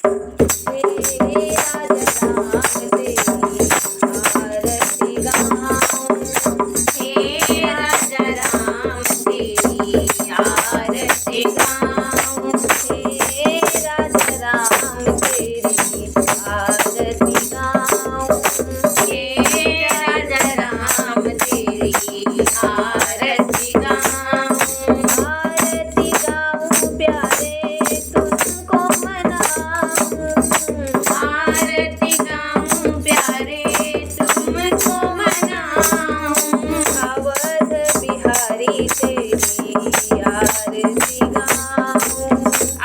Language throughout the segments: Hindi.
हे राजा राम तेरी आरती गाऊं। हे राजा राम तेरी आरती गाऊं। हे राजा राम तेरी आरती गाऊं। हे राजा राम तेरी आरती गाऊं। आरती गाऊं प्यारे तुझको मनाऊं। आरती गाऊं प्यारे तुमको मनाऊं। अवध बिहारी तेरी आरती गाऊं।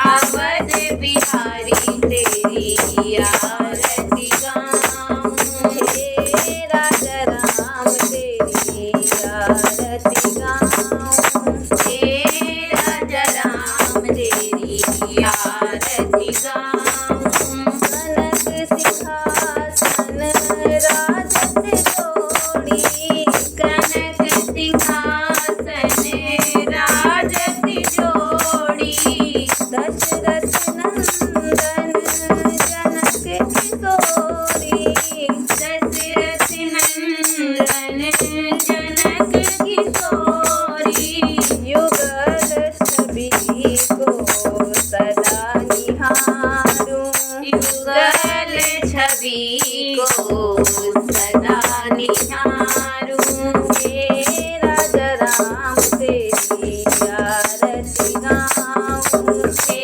अवध बिहारी तेरी आरती गाऊं। हे राजा राम तेरी आरती गाऊं। हे राजा राम तेरी आरती गाऊं। कनक सिंहासन राजत जोड़ी। कनक सिंहासन राजत जोड़ी। दशरथ नंदन जनक किशोरी। दशरथ नंदन जनक किशोरी। युगल छवि को सदा निहारूं। युगल छवि को सदा निहारूं। हे राजा राम तेरी आरती गाऊं। हे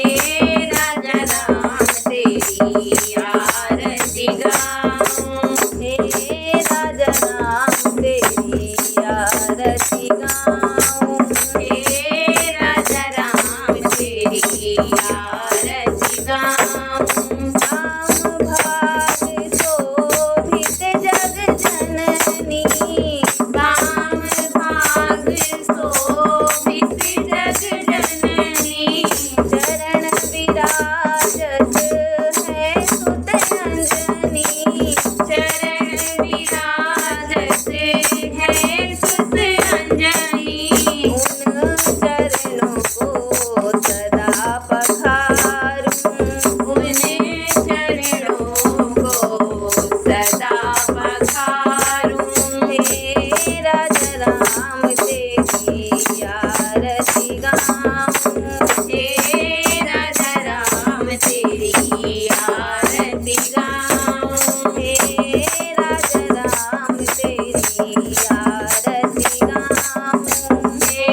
राजा राम तेरी आरती गाऊं। हे राजा राम तेरी आरती गाऊं। हे राजा राम तेरी आरती गाऊं। राम भाग शोभित जग जननी। राम भाग शोभित जग जननी। चरण विराजत है सुत अंजनी। चरण विराजत है सुत अंजनी। उन चरणों को सदा पखारूं। उन चरणों को सदा पखारूं। हे राजा राम तेरी आरती गाऊं। हे राजा राम तेरी आरती गाऊं। हे राजा राम तेरी आरती गाऊं। हे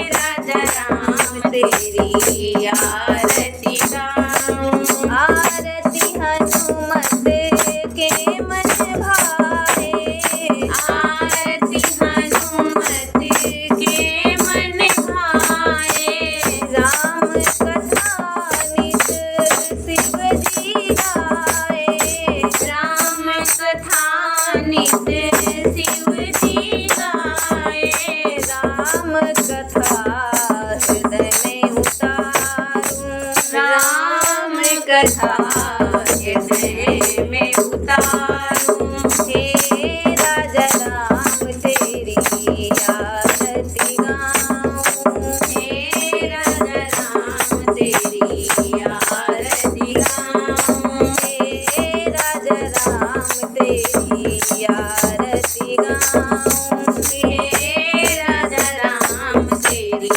राजा राम तेरी आरती गाऊं। आरती हनुमत के मन भाए। आरती हनुमत के मन भाए। राम कथा नित शिव जी गाए। राम कथा नित शिव जी गाए। राम कथा हृदय में उतारूं। राम कथा हृदय में उतारूं। हे राजा राम तेरी आरती गाऊं। हे राजा राम तेरी आरती गाऊं। हे राजा राम तेरी आरती गाऊं। हे राजा राम तेरी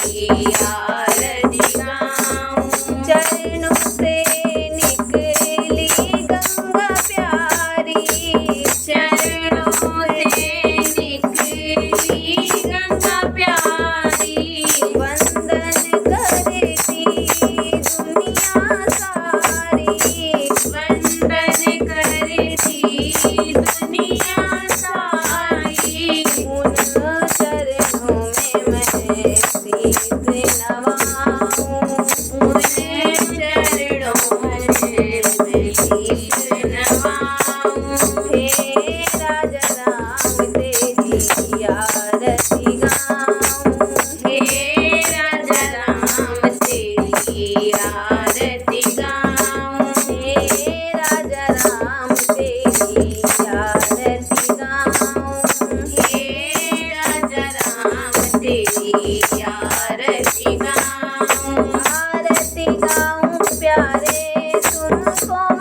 आरती गाऊं। चरणों से निकली गंगा को